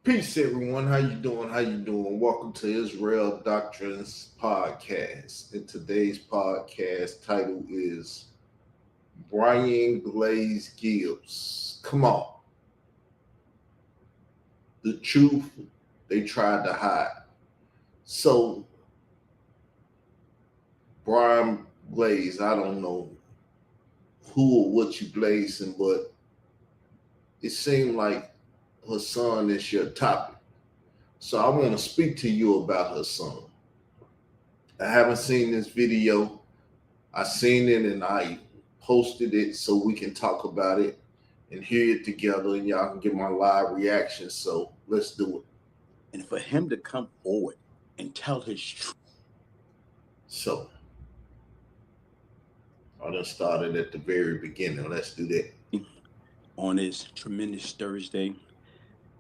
Peace, everyone. How you doing? How you doing? Welcome to Israel Doctrines Podcast. And today's podcast title is Brian Glaze Gibbs. Come on, the truth they tried to hide. So, Brian Glaze, I don't know who or what you glazing, but it seemed like her son is your topic. So I want to speak to you about her son. I haven't seen this video. I seen it and I posted it so we can talk about it and hear it together and y'all can get my live reaction. So let's do it. And for him to come forward and tell his truth. So I done started at the very beginning. Let's do that. On this tremendous Thursday.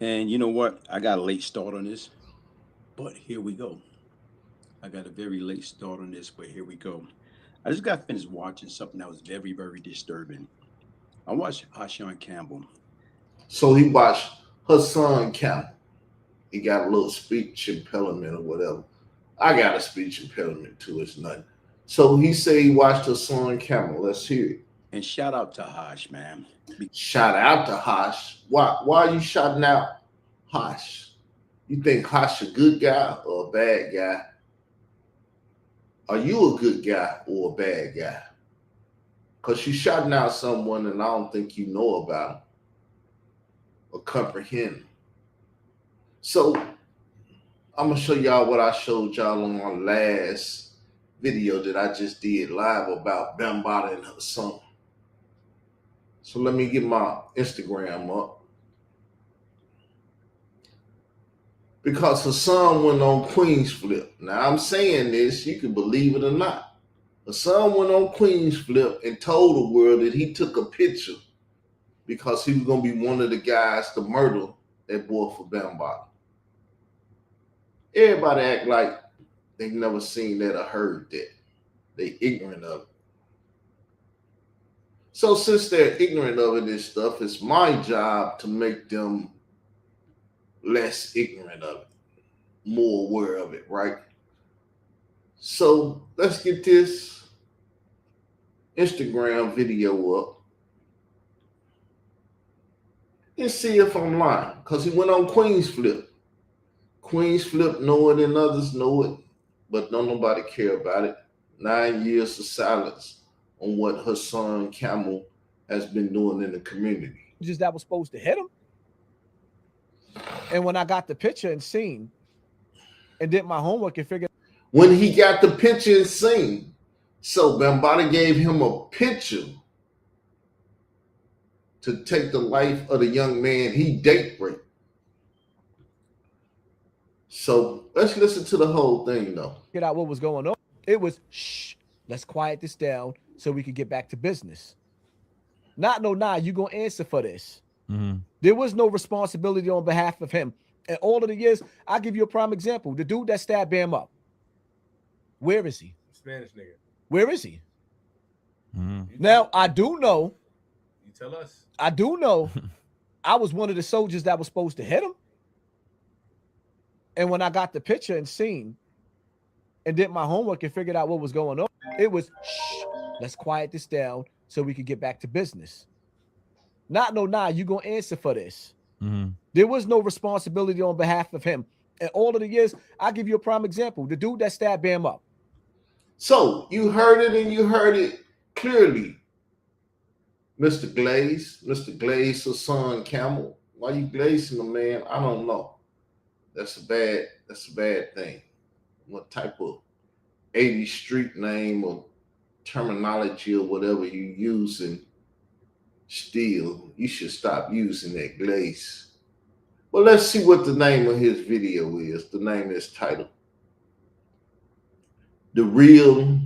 And you know what? I got a late start on this, but here we go. I got a very late start on this, but here we go. I just got finished watching something that was very, very disturbing. I watched Hashan Campbell. So he watched her son Campbell. He got a little speech impediment or whatever. I got a speech impediment too. It's nothing. So he said he watched her son Campbell. Let's hear it. And shout out to Hosh, man. Shout out to Hosh. Why are you shouting out Hosh? You think Hosh a good guy or a bad guy? Are you a good guy or a bad guy? Because you shouting out someone and I don't think you know about him or comprehend him. So I'm going to show y'all what I showed y'all on my last video that I just did live about Bambaataa and her son. So let me get my Instagram up. Because her son went on Queen's Flip. Now I'm saying this, you can believe it or not. Her son went on Queen's Flip and told the world that he took a picture because he was going to be one of the guys to murder that boy for Bambaataa. Everybody act like they've never seen that or heard that. They ignorant of it. So since they're ignorant of this stuff, it's my job to make them less ignorant of it, more aware of it, right? So let's get this Instagram video up and see if I'm lying. Because he went on Queen's Flip. Queen's Flip know it and others know it, but don't nobody care about it. 9 years of silence on what her son Camel has been doing in the community. Just that was supposed to hit him. And when I got the picture and seen and did my homework and figured when he got the picture and seen, so Bambaataa gave him a picture to take the life of the young man he date raped. So let's listen to the whole thing though. Get out what was going on. It was shh, let's quiet this down so we could get back to business. Not no, you gonna answer for this. Mm-hmm. There was no responsibility on behalf of him. And all of the years, I'll give you a prime example. The dude that stabbed Bam up. Where is he? Spanish nigga. Where is he? Mm-hmm. Now, I do know. You tell us. I do know I was one of the soldiers that was supposed to hit him. And when I got the picture and seen and did my homework and figured out what was going on, it was shh, let's quiet this down so we could get back to business. Not no, you gonna answer for this. Mm-hmm. There was no responsibility on behalf of him. And all of the years, I'll give you a prime example. The dude that stabbed Bam up. So you heard it and you heard it clearly. Mr. Glaze, her son Camel. Why you glazing the man? I don't know. That's a bad thing. What type of 80 street name or terminology or whatever you using still, you should stop using that Glaze. Well, let's see what the name of his video is. The name is titled The Real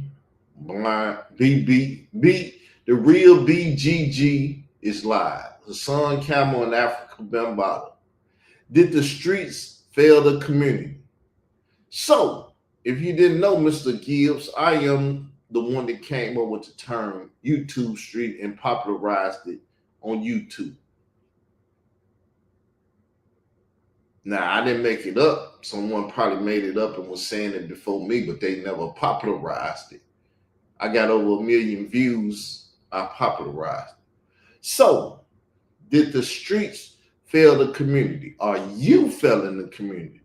Blind The Real BGG is Live. The son Camel in Africa Bambaataa. Did the streets fail the community? So, if you didn't know, Mr. Gibbs, I am the one that came up with the term YouTube Street and popularized it on YouTube. Now, I didn't make it up. Someone probably made it up and was saying it before me, but they never popularized it. I got over 1 million views. I popularized. So, did the streets fail the community? Are you failing the community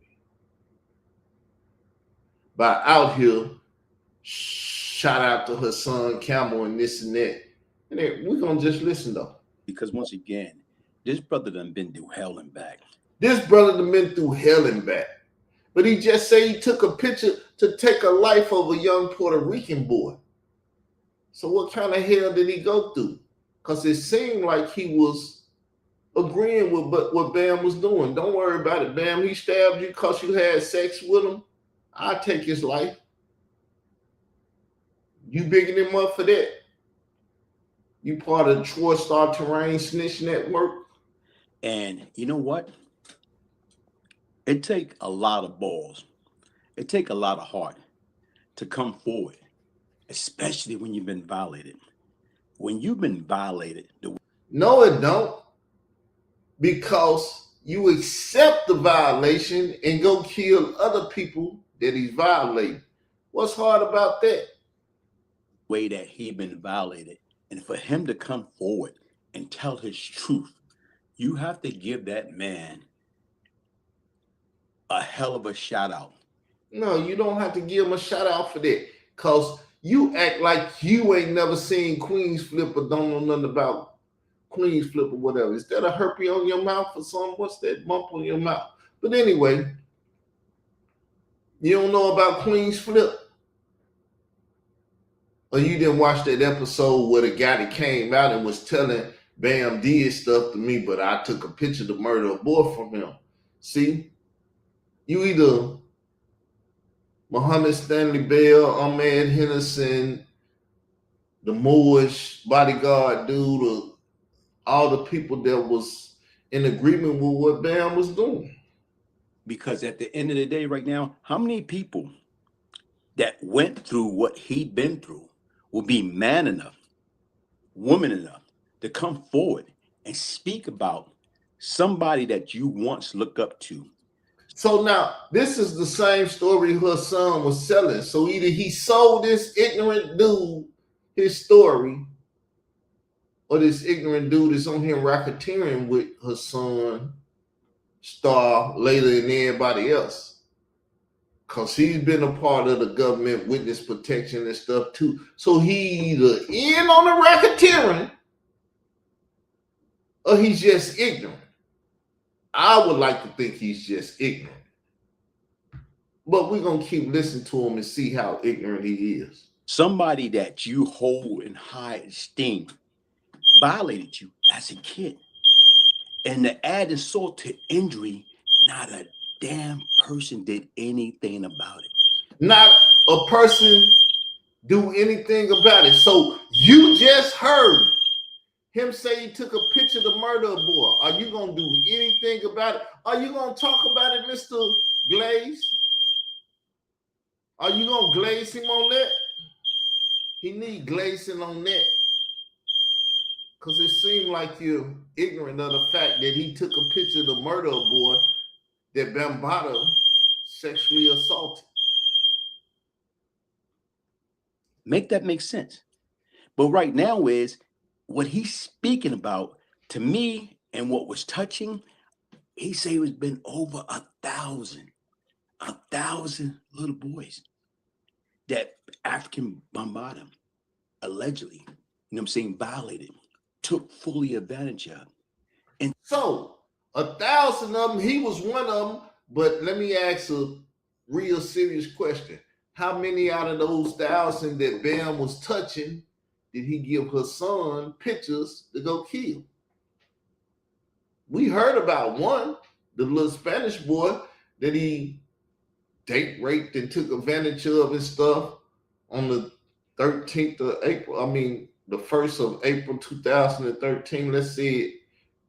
by out here? Shout out to her son Camel and this and that. And then we're gonna just listen though. Because once again, this brother done been through hell and back. This brother done been through hell and back. But he just say he took a picture to take a life of a young Puerto Rican boy. So what kind of hell did he go through? Because it seemed like he was agreeing with what Bam was doing. Don't worry about it, Bam. He stabbed you because you had sex with him. I'll take his life. You bigging him up for that? You part of the Troy Star Terrain Snitch Network? And you know what? It take a lot of balls. It take a lot of heart to come forward, especially when you've been violated. When you've been violated. No, it don't. Because you accept the violation and go kill other people that he's violating. What's hard about that? Way that he been violated. And for him to come forward and tell his truth, you have to give that man a hell of a shout out. No, you don't have to give him a shout out for that. Because you act like you ain't never seen Queen's Flip or don't know nothing about Queen's Flip or whatever. Is that a herpes on your mouth or something? What's that bump on your mouth? But anyway, you don't know about Queen's Flip? Or you didn't watch that episode where the guy that came out and was telling Bam did stuff to me, but I took a picture to murder a boy from him. See? You either Muhammad Stanley Bell, Ahmed Henderson, the Moorish bodyguard dude, or all the people that was in agreement with what Bam was doing. Because at the end of the day right now, how many people that went through what he'd been through will be man enough, woman enough to come forward and speak about somebody that you once looked up to? So now, this is the same story her son was selling. So either he sold this ignorant dude his story, or this ignorant dude is on here racketeering with her son, Star, later than everybody else. Because he's been a part of the government witness protection and stuff too. So he either in on the racketeering, or he's just ignorant. I would like to think he's just ignorant. But we're going to keep listening to him and see how ignorant he is. Somebody that you hold in high esteem violated you as a kid. And to add insult to injury, not a damn person did anything about it. Not a person do anything about it. So you just heard him say he took a picture to murder a boy. Are you going to do anything about it? Are you going to talk about it, Mr. Glaze? Are you going to glaze him on that? He need glazing on that. Because it seemed like you're ignorant of the fact that he took a picture to murder a boy that Bambaataa sexually assaulted. Make that make sense. But right now is what he's speaking about to me, and what was touching, he say it's been over 1,000 little boys that African Bambaataa allegedly, you know what I'm saying, violated, took fully advantage of. And so 1,000 of them, he was one of them. But let me ask a real serious question. How many out of those 1,000 that Bam was touching did he give her son pictures to go kill? We heard about one, the little Spanish boy that he date raped and took advantage of and stuff on the 13th of April. I mean, the 1st of April 2013. Let's say it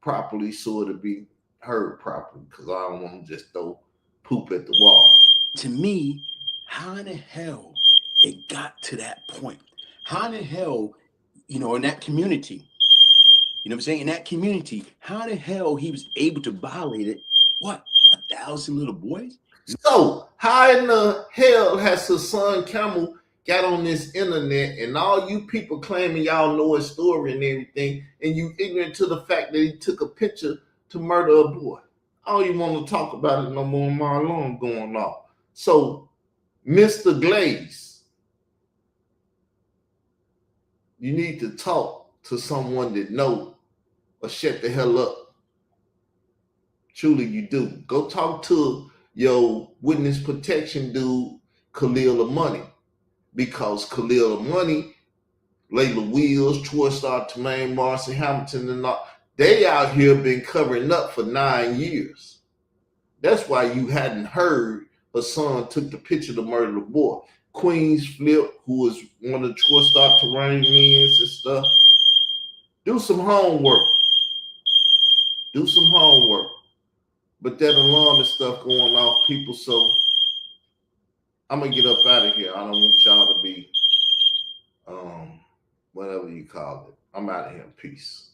properly so it'll be heard properly, because I don't want to just throw poop at the wall. to me, how in the hell it got to that point? How in the hell, in that community, you know what I'm saying? In that community, how the hell he was able to violate it? What? 1,000 little boys? So how in the hell has Hassan Campbell got on this internet and all you people claiming y'all know his story and everything, and you ignorant to the fact that he took a picture to murder a boy? I don't even want to talk about it no more. My alarm going off. So, Mr. Glaze, you need to talk to someone that know or shut the hell up. Truly, you do. Go talk to your witness protection dude, Khalil Money, because Khalil Money, Layla Wheels, Troy Star, Tremaine Marcy, Hamilton, and all, they out here been covering up for 9 years. That's why you hadn't heard Hassan took the picture to murder the boy. Queens Flip, who was one of the Troy Star Terrain men's and stuff. Do some homework. Do some homework. But that alarm and stuff going off, people, so I'm gonna get up out of here. I don't want y'all to be whatever you call it. I'm out of here. Peace.